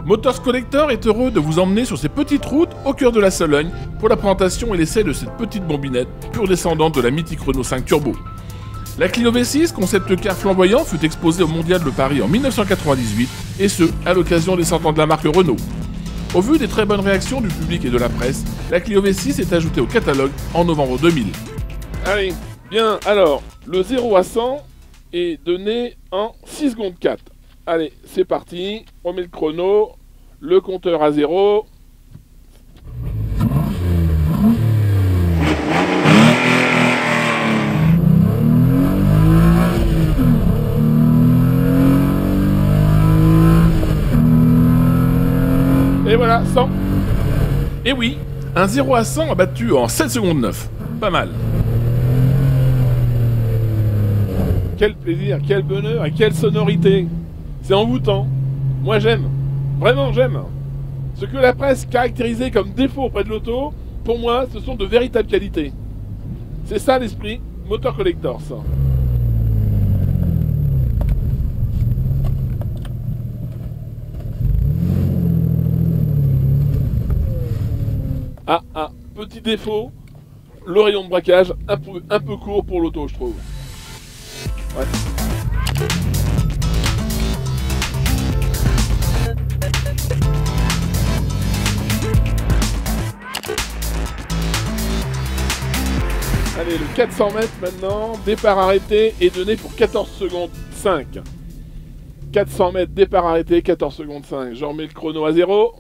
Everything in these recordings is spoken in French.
Motors Collector est heureux de vous emmener sur ces petites routes au cœur de la Sologne pour la présentation et l'essai de cette petite bombinette pure descendante de la mythique Renault 5 Turbo. La Clio V6, concept car flamboyant, fut exposée au Mondial de Paris en 1998, et ce, à l'occasion des 100 ans de la marque Renault. Au vu des très bonnes réactions du public et de la presse, la Clio V6 est ajoutée au catalogue en novembre 2000. Allez, bien, alors, le 0 à 100 est donné en 6 secondes 4. Allez, c'est parti, on met le chrono, le compteur à 0. Et voilà, 100. Et oui, un 0 à 100 abattu en 7 secondes 9. Pas mal. Quel plaisir, quel bonheur et quelle sonorité. C'est envoûtant. Moi j'aime. Vraiment j'aime. Ce que la presse caractérisait comme défaut auprès de l'auto, pour moi, ce sont de véritables qualités. C'est ça l'esprit Motor Collector, ça. Ah, petit défaut, le rayon de braquage un peu court pour l'auto, je trouve. Ouais. Allez, le 400 mètres maintenant, départ arrêté est donné pour 14 secondes 5. 400 mètres, départ arrêté, 14 secondes 5. Je remets le chrono à 0.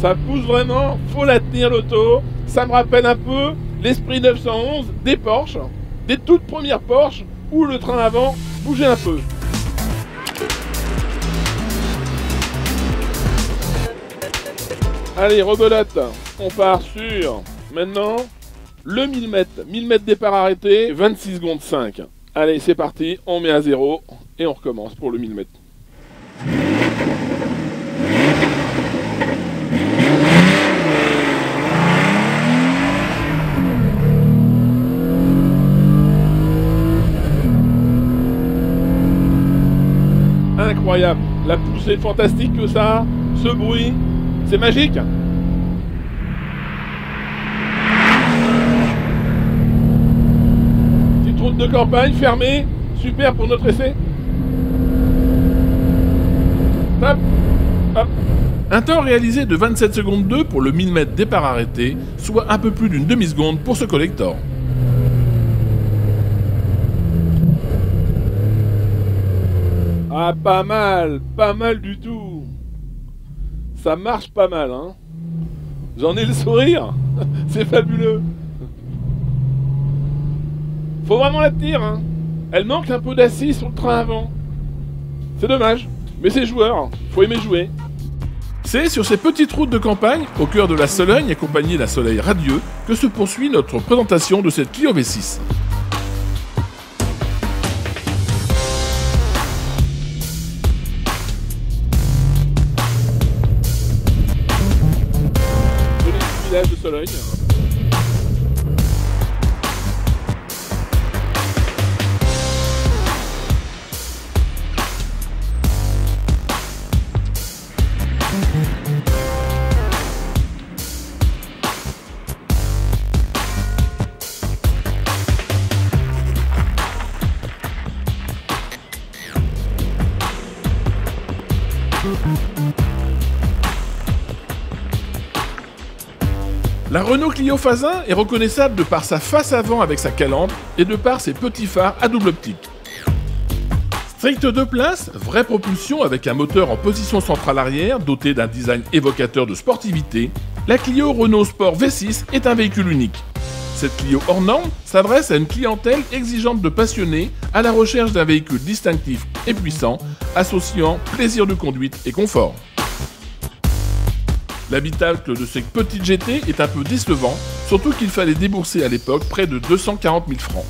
Ça pousse vraiment, faut la tenir l'auto. Ça me rappelle un peu l'esprit 911 des Porsche, des toutes premières Porsche où le train avant bougeait un peu. Allez, rebelote, on part sur maintenant le 1000 mètres. 1000 mètres départ arrêté, 26 secondes 5. Allez, c'est parti, on met à 0 et on recommence pour le 1000 mètres. Incroyable, la poussée fantastique que ça a, ce bruit, c'est magique. Petite route de campagne fermée, super pour notre essai. Hop, hop. Un temps réalisé de 27 secondes 2 pour le 1000 mètres départ arrêté, soit un peu plus d'une demi-seconde pour ce collector. Ah, pas mal du tout. Ça marche pas mal, hein. J'en ai le sourire. C'est fabuleux. Faut vraiment la tenir, hein. Elle manque un peu d'assise sur le train avant. C'est dommage, mais c'est joueur. Faut aimer jouer. C'est sur ces petites routes de campagne, au cœur de la Sologne, accompagnée d'un soleil radieux, que se poursuit notre présentation de cette Clio V6. De Sologne. La Renault Clio Phase 1 est reconnaissable de par sa face avant avec sa calandre et de par ses petits phares à double optique. Strict 2 places, vraie propulsion avec un moteur en position centrale arrière doté d'un design évocateur de sportivité, la Clio Renault Sport V6 est un véhicule unique. Cette Clio hors norme s'adresse à une clientèle exigeante de passionnés à la recherche d'un véhicule distinctif et puissant, associant plaisir de conduite et confort. L'habitacle de cette petite GT est un peu décevant, surtout qu'il fallait débourser à l'époque près de 240 000 francs.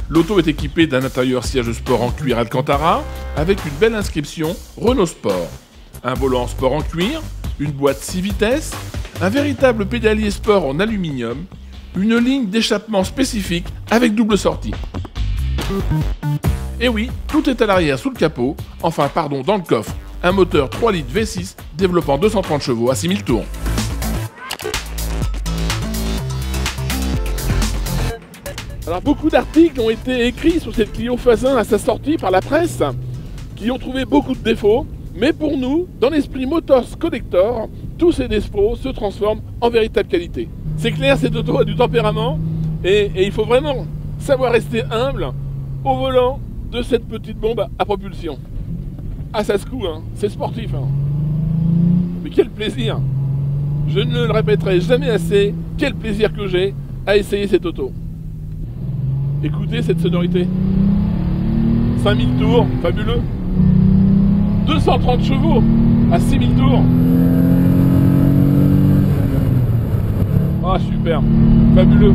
L'auto est équipée d'un intérieur siège sport en cuir Alcantara avec une belle inscription Renault Sport, un volant sport en cuir, une boîte 6 vitesses, un véritable pédalier sport en aluminium, une ligne d'échappement spécifique avec double sortie. Et oui, tout est à l'arrière sous le capot, dans le coffre, un moteur 3 litres V6 développant 230 chevaux à 6000 tours. Alors beaucoup d'articles ont été écrits sur cette Clio phase 1 à sa sortie par la presse, qui ont trouvé beaucoup de défauts, mais pour nous, dans l'esprit Motors Collector, tous ces défauts se transforment en véritable qualité. C'est clair, cette auto a du tempérament, et il faut vraiment savoir rester humble au volant de cette petite bombe à propulsion. Ah, ça secoue, hein, c'est sportif. Hein. Mais quel plaisir! Je ne le répéterai jamais assez, quel plaisir que j'ai à essayer cette auto. Écoutez cette sonorité. 5000 tours, fabuleux. 230 chevaux à 6000 tours. Ah, super, fabuleux.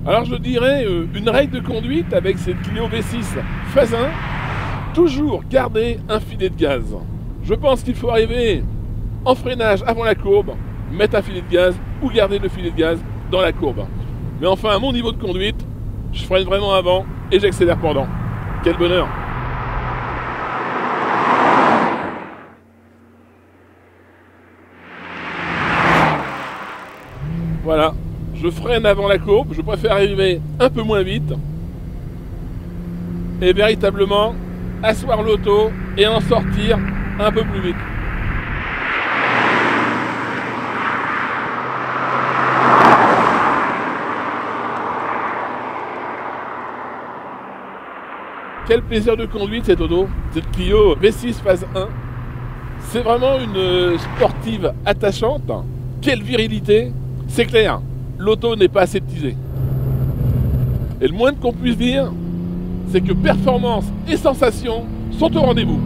Alors je dirais une règle de conduite avec cette Clio V6 phase 1, toujours garder un filet de gaz. Je pense qu'il faut arriver en freinage avant la courbe, mettre un filet de gaz ou garder le filet de gaz dans la courbe. Mais enfin, à mon niveau de conduite, je freine vraiment avant et j'accélère pendant. Quel bonheur! Voilà, je freine avant la courbe, je préfère arriver un peu moins vite et véritablement asseoir l'auto et en sortir un peu plus vite. Quel plaisir de conduite cette auto, cette Clio V6 phase 1. C'est vraiment une sportive attachante. Quelle virilité! C'est clair, l'auto n'est pas aseptisée. Et le moins qu'on puisse dire, c'est que performance et sensations sont au rendez-vous.